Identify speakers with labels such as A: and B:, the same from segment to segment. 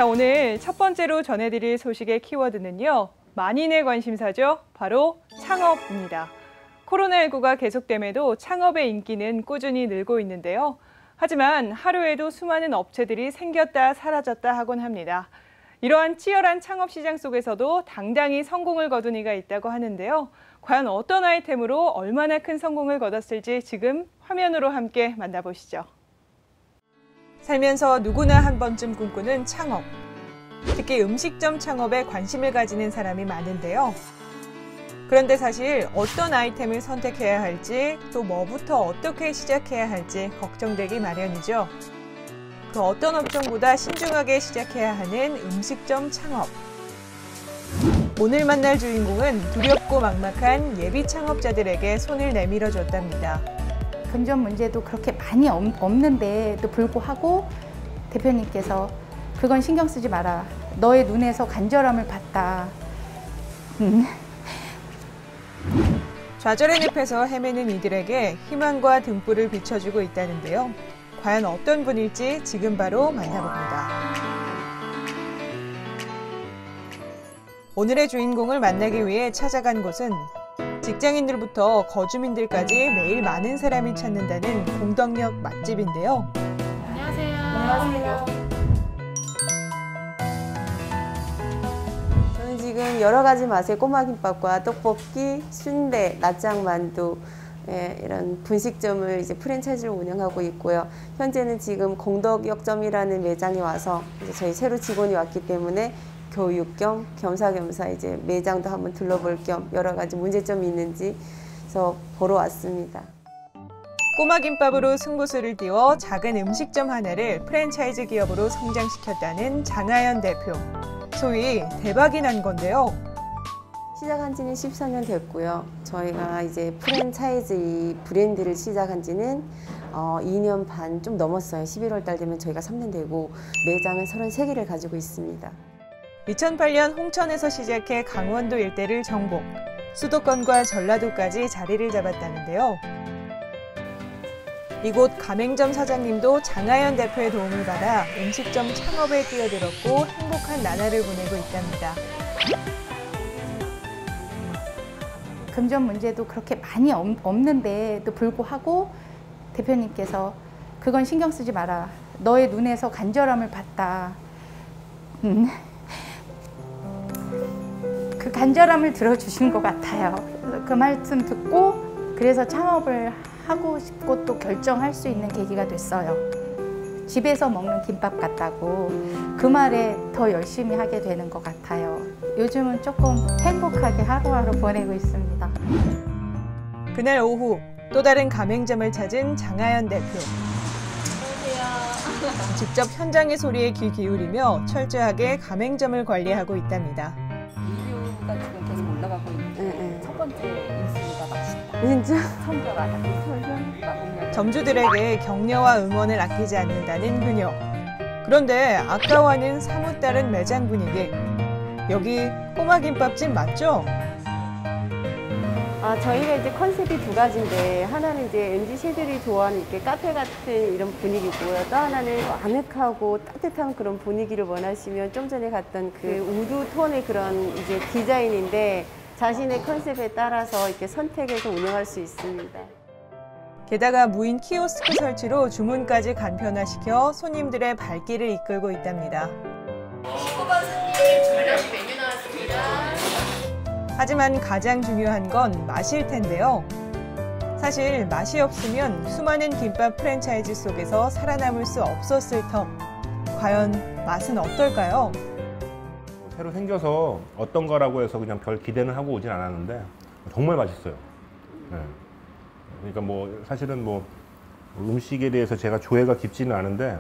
A: 자, 오늘 첫 번째로 전해드릴 소식의 키워드는요. 만인의 관심사죠. 바로 창업입니다. 코로나19가 계속됨에도 창업의 인기는 꾸준히 늘고 있는데요. 하지만 하루에도 수많은 업체들이 생겼다 사라졌다 하곤 합니다. 이러한 치열한 창업 시장 속에서도 당당히 성공을 거둔 이가 있다고 하는데요. 과연 어떤 아이템으로 얼마나 큰 성공을 거뒀을지 지금 화면으로 함께 만나보시죠. 살면서 누구나 한 번쯤 꿈꾸는 창업. 특히 음식점 창업에 관심을 가지는 사람이 많은데요. 그런데 사실 어떤 아이템을 선택해야 할지, 또 뭐부터 어떻게 시작해야 할지 걱정되기 마련이죠. 그 어떤 업종보다 신중하게 시작해야 하는 음식점 창업. 오늘 만날 주인공은 두렵고 막막한 예비 창업자들에게 손을 내밀어 줬답니다.
B: 금전 문제도 그렇게 많이 없는데도 불구하고 대표님께서 그건 신경 쓰지 마라. 너의 눈에서 간절함을 봤다.
A: 좌절의 늪에서 헤매는 이들에게 희망과 등불을 비춰주고 있다는데요. 과연 어떤 분일지 지금 바로 만나봅니다. 오늘의 주인공을 만나기 위해 찾아간 곳은 직장인들부터 거주민들까지 매일 많은 사람이 찾는다는 공덕역 맛집인데요.
B: 안녕하세요. 안녕하세요.
C: 저는 지금 여러 가지 맛의 꼬마김밥과 떡볶이, 순대, 납작만두 이런 분식점을 이제 프랜차이즈로 운영하고 있고요. 현재는 지금 공덕역점이라는 매장에 와서 이제 저희 새로 직원이 왔기 때문에 교육 겸 겸사겸사 이제 매장도 한번 둘러볼 겸 여러 가지 문제점이 있는지 그래서 보러 왔습니다.
A: 꼬마김밥으로 승부수를 띄워 작은 음식점 하나를 프랜차이즈 기업으로 성장시켰다는 장하연 대표. 소위 대박이 난 건데요.
C: 시작한 지는 14년 됐고요. 저희가 이제 프랜차이즈 이 브랜드를 시작한 지는 2년 반 좀 넘었어요. 11월 달 되면 저희가 3년 되고 매장은 33개를 가지고 있습니다.
A: 2008년 홍천에서 시작해 강원도 일대를 정복, 수도권과 전라도까지 자리를 잡았다는데요. 이곳 가맹점 사장님도 장하연 대표의 도움을 받아 음식점 창업에 뛰어들었고 행복한 나날을 보내고 있답니다.
B: 금전 문제도 그렇게 많이 없는데도 불구하고 대표님께서 그건 신경 쓰지 마라. 너의 눈에서 간절함을 봤다. 그 간절함을 들어주신 것 같아요. 그 말씀 듣고 그래서 창업을 하고 싶고 또 결정할 수 있는 계기가 됐어요. 집에서 먹는 김밥 같다고 그 말에 더 열심히 하게 되는 것 같아요. 요즘은 조금 행복하게 하루하루 보내고 있습니다.
A: 그날 오후 또 다른 가맹점을 찾은 장하연 대표.
D: 안녕하세요.
A: 직접 현장의 소리에 귀 기울이며 철저하게 가맹점을 관리하고 있답니다.
D: 리뷰가 지금 계속 올라가고 있는데 첫 번째 인수가 맛있다.
C: 진짜?
D: 성과가
A: 점주들에게 격려와 응원을 아끼지 않는다는 그녀. 그런데 아까와는 사뭇 다른 매장 분위기. 여기 꼬마김밥집 맞죠?
C: 저희가 이제 컨셉이 두 가지인데 하나는 이제 MZ 세대들이 좋아하는 이렇게 카페 같은 이런 분위기고요. 또 하나는 아늑하고 따뜻한 그런 분위기를 원하시면 좀 전에 갔던 그 우드 톤의 그런 이제 디자인인데 자신의 컨셉에 따라서 이렇게 선택해서 운영할 수 있습니다.
A: 게다가 무인 키오스크 설치로 주문까지 간편화시켜 손님들의 발길을 이끌고 있답니다.
D: 19번 손님 전라시 메뉴 나왔습니다.
A: 하지만 가장 중요한 건 맛일 텐데요. 사실 맛이 없으면 수많은 김밥 프랜차이즈 속에서 살아남을 수 없었을 터. 과연 맛은 어떨까요?
E: 새로 생겨서 어떤 거라고 해서 그냥 별 기대는 하고 오진 않았는데 정말 맛있어요. 네. 그러니까 뭐 사실은 뭐 음식에 대해서 제가 조예가 깊지는 않은데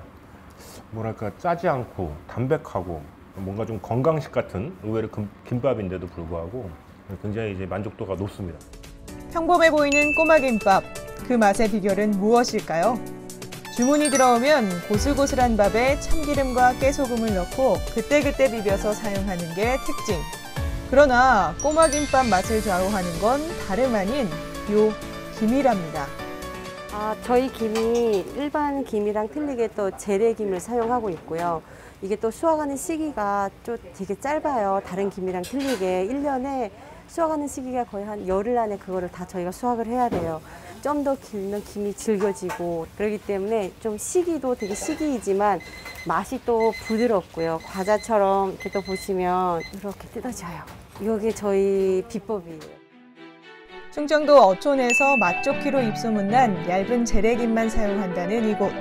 E: 뭐랄까 짜지 않고 담백하고 뭔가 좀 건강식 같은 의외로 김밥인데도 불구하고 굉장히 이제 만족도가 높습니다.
A: 평범해 보이는 꼬마김밥, 그 맛의 비결은 무엇일까요? 주문이 들어오면 고슬고슬한 밥에 참기름과 깨소금을 넣고 그때그때 비벼서 사용하는 게 특징. 그러나 꼬마김밥 맛을 좌우하는 건 다름 아닌 요 김이랍니다.
C: 저희 김이 일반 김이랑 틀리게 또 재래김을 사용하고 있고요. 이게 또 수확하는 시기가 좀 되게 짧아요. 다른 김이랑 틀리게 1년에 수확하는 시기가 거의 한 열흘 안에 그거를 다 저희가 수확을 해야 돼요. 좀 더 길면 김이 질겨지고 그렇기 때문에 좀 시기도 되게 시기이지만 맛이 또 부드럽고요. 과자처럼 이렇게 또 보시면 이렇게 뜯어져요. 이게 저희 비법이에요.
A: 충청도 어촌에서 맛좋기로 입소문난 얇은 재래김만 사용한다는 이곳.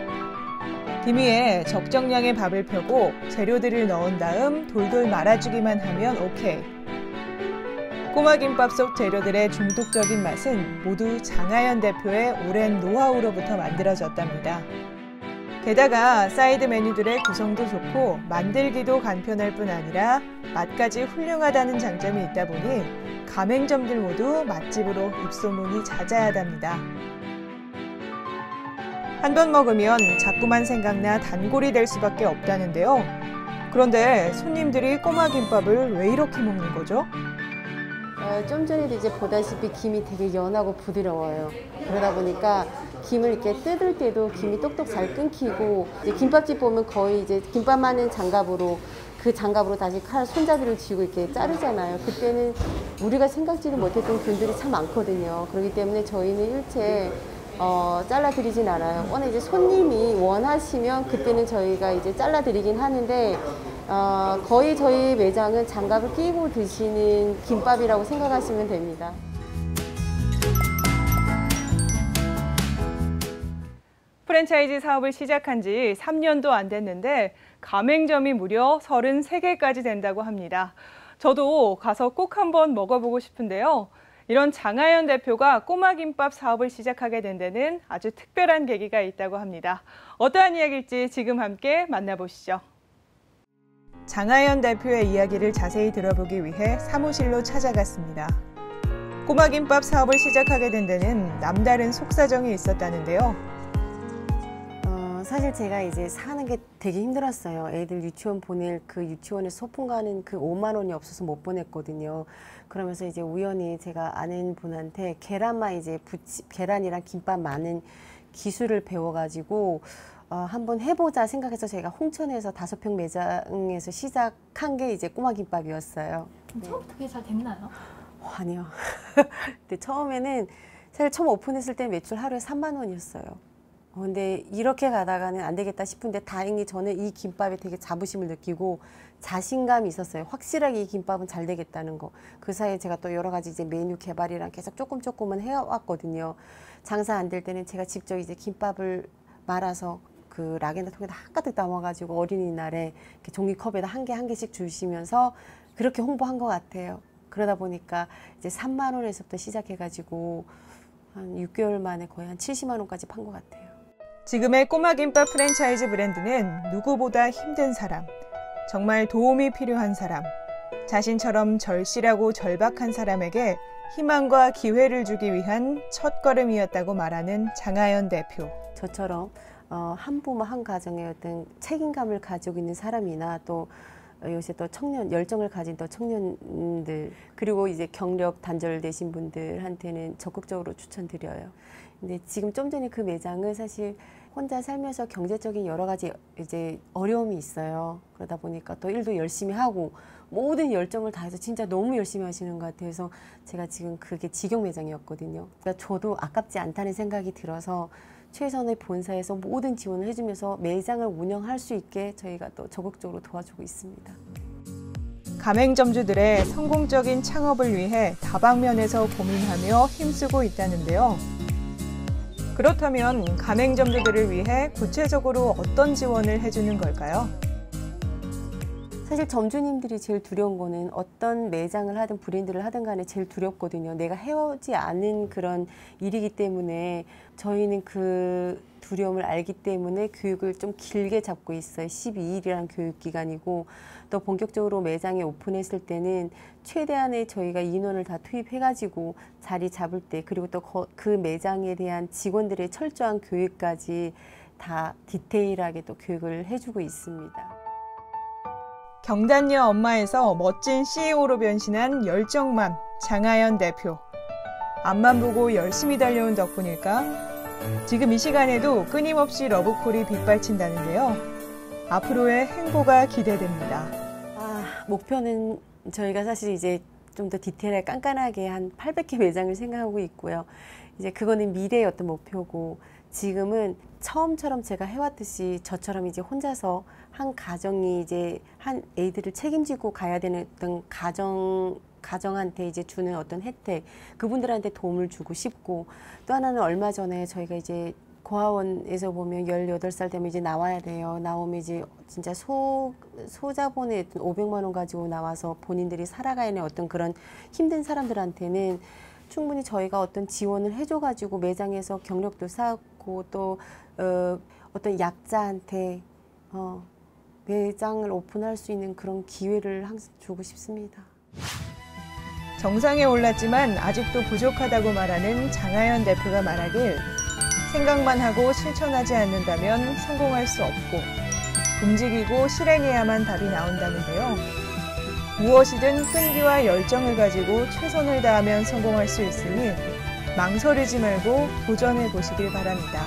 A: 김 위에 적정량의 밥을 펴고 재료들을 넣은 다음 돌돌 말아주기만 하면 오케이. 꼬마김밥 속 재료들의 중독적인 맛은 모두 장하연 대표의 오랜 노하우로부터 만들어졌답니다. 게다가 사이드 메뉴들의 구성도 좋고 만들기도 간편할 뿐 아니라 맛까지 훌륭하다는 장점이 있다 보니 가맹점들 모두 맛집으로 입소문이 자자하답니다. 한 번 먹으면 자꾸만 생각나 단골이 될 수밖에 없다는데요. 그런데 손님들이 꼬마김밥을 왜 이렇게 먹는 거죠?
C: 좀 전에도 이제 보다시피 김이 되게 연하고 부드러워요. 그러다 보니까 김을 이렇게 뜯을 때도 김이 똑똑 잘 끊기고, 이제 김밥집 보면 거의 이제 김밥 마는 장갑으로 그 장갑으로 다시 칼 손잡이를 쥐고 이렇게 자르잖아요. 그때는 우리가 생각지도 못했던 균들이 참 많거든요. 그렇기 때문에 저희는 일체 잘라드리진 않아요. 워낙 이제 손님이 원하시면 그때는 저희가 이제 잘라드리긴 하는데, 거의 저희 매장은 장갑을 끼고 드시는 김밥이라고 생각하시면 됩니다.
A: 프랜차이즈 사업을 시작한 지 3년도 안 됐는데 가맹점이 무려 33개까지 된다고 합니다. 저도 가서 꼭 한번 먹어보고 싶은데요. 이런 장하연 대표가 꼬마김밥 사업을 시작하게 된 데는 아주 특별한 계기가 있다고 합니다. 어떠한 이야기일지 지금 함께 만나보시죠. 장하연 대표의 이야기를 자세히 들어보기 위해 사무실로 찾아갔습니다. 꼬마김밥 사업을 시작하게 된 데는 남다른 속사정이 있었다는데요.
C: 사실 제가 이제 사는 게 되게 힘들었어요. 애들 유치원 보낼 그 유치원에 소풍 가는 그 5만 원이 없어서 못 보냈거든요. 그러면서 이제 우연히 제가 아는 분한테 계란만 이제 계란이랑 김밥 많은 기술을 배워가지고 한번 해보자 생각해서 제가 홍천에서 5평 매장에서 시작한 게 이제 꼬마김밥이었어요.
D: 처음부터 그게 잘 됐나요?
C: 아니요. 근데 처음에는 사실 처음 오픈했을 때 매출 하루에 3만 원이었어요. 근데 이렇게 가다가는 안 되겠다 싶은데 다행히 저는 이 김밥에 되게 자부심을 느끼고 자신감이 있었어요. 확실하게 이 김밥은 잘 되겠다는 거. 그 사이에 제가 또 여러 가지 이제 메뉴 개발이랑 계속 조금은 해왔거든요. 장사 안 될 때는 제가 직접 이제 김밥을 말아서 그 락에다 통에다 한가득 담아가지고 어린이날에 이렇게 종이컵에다 한 개씩 주시면서 그렇게 홍보한 것 같아요. 그러다 보니까 이제 3만 원에서부터 시작해가지고 한 6개월 만에 거의 한 70만 원까지 판 것 같아요.
A: 지금의 꼬마김밥 프랜차이즈 브랜드는 누구보다 힘든 사람, 정말 도움이 필요한 사람, 자신처럼 절실하고 절박한 사람에게 희망과 기회를 주기 위한 첫걸음이었다고 말하는 장하연 대표.
C: 저처럼 한 부모 한 가정의 어떤 책임감을 가지고 있는 사람이나 또 요새 또 열정을 가진 또 청년들, 그리고 이제 경력 단절되신 분들한테는 적극적으로 추천드려요. 근데 지금 좀 전에 그 매장은 사실 혼자 살면서 경제적인 여러 가지 이제 어려움이 있어요. 그러다 보니까 또 일도 열심히 하고 모든 열정을 다해서 진짜 너무 열심히 하시는 것 같아서 제가 지금 그게 직영 매장이었거든요. 그러니까 저도 아깝지 않다는 생각이 들어서 최선의 본사에서 모든 지원을 해주면서 매장을 운영할 수 있게 저희가 또 적극적으로 도와주고 있습니다.
A: 가맹점주들의 성공적인 창업을 위해 다방면에서 고민하며 힘쓰고 있다는데요. 그렇다면 가맹점주들을 위해 구체적으로 어떤 지원을 해주는 걸까요?
C: 사실 점주님들이 제일 두려운 거는 어떤 매장을 하든 브랜드를 하든 간에 제일 두렵거든요. 내가 해오지 않은 그런 일이기 때문에 저희는 그 두려움을 알기 때문에 교육을 좀 길게 잡고 있어요. 12일이라는 교육기간이고 또 본격적으로 매장에 오픈했을 때는 최대한의 저희가 인원을 다 투입해가지고 자리 잡을 때, 그리고 또 그 매장에 대한 직원들의 철저한 교육까지 다 디테일하게 또 교육을 해주고 있습니다.
A: 경단녀 엄마에서 멋진 CEO로 변신한 열정맘 장하연 대표. 앞만 보고 열심히 달려온 덕분일까? 지금 이 시간에도 끊임없이 러브콜이 빗발친다는데요. 앞으로의 행보가 기대됩니다.
C: 목표는 저희가 사실 이제 좀 더 디테일하게 깐깐하게 한 800개 매장을 생각하고 있고요. 이제 그거는 미래의 어떤 목표고, 지금은 처음처럼 제가 해왔듯이 저처럼 이제 혼자서 한 가정이 이제 한 애들을 책임지고 가야 되는 어떤 가정한테 이제 주는 어떤 혜택, 그분들한테 도움을 주고 싶고, 또 하나는 얼마 전에 저희가 이제 고아원에서 보면 18살 되면 이제 나와야 돼요. 나오면 이제 진짜 소자본의 500만 원 가지고 나와서 본인들이 살아가야 하는 어떤 그런 힘든 사람들한테는 충분히 저희가 어떤 지원을 해줘가지고 매장에서 경력도 쌓고 또 어떤 약자한테 매장을 오픈할 수 있는 그런 기회를 항상 주고 싶습니다.
A: 정상에 올랐지만 아직도 부족하다고 말하는 장하연 대표가 말하길, 생각만 하고 실천하지 않는다면 성공할 수 없고 움직이고 실행해야만 답이 나온다는데요. 무엇이든 끈기와 열정을 가지고 최선을 다하면 성공할 수 있으니 망설이지 말고 도전해 보시길 바랍니다.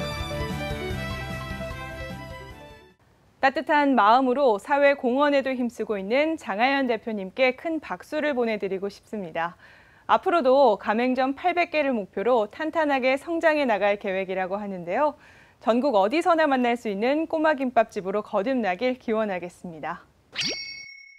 A: 따뜻한 마음으로 사회 공헌에도 힘쓰고 있는 장하연 대표님께 큰 박수를 보내드리고 싶습니다. 앞으로도 가맹점 800개를 목표로 탄탄하게 성장해 나갈 계획이라고 하는데요. 전국 어디서나 만날 수 있는 꼬마 김밥집으로 거듭나길 기원하겠습니다.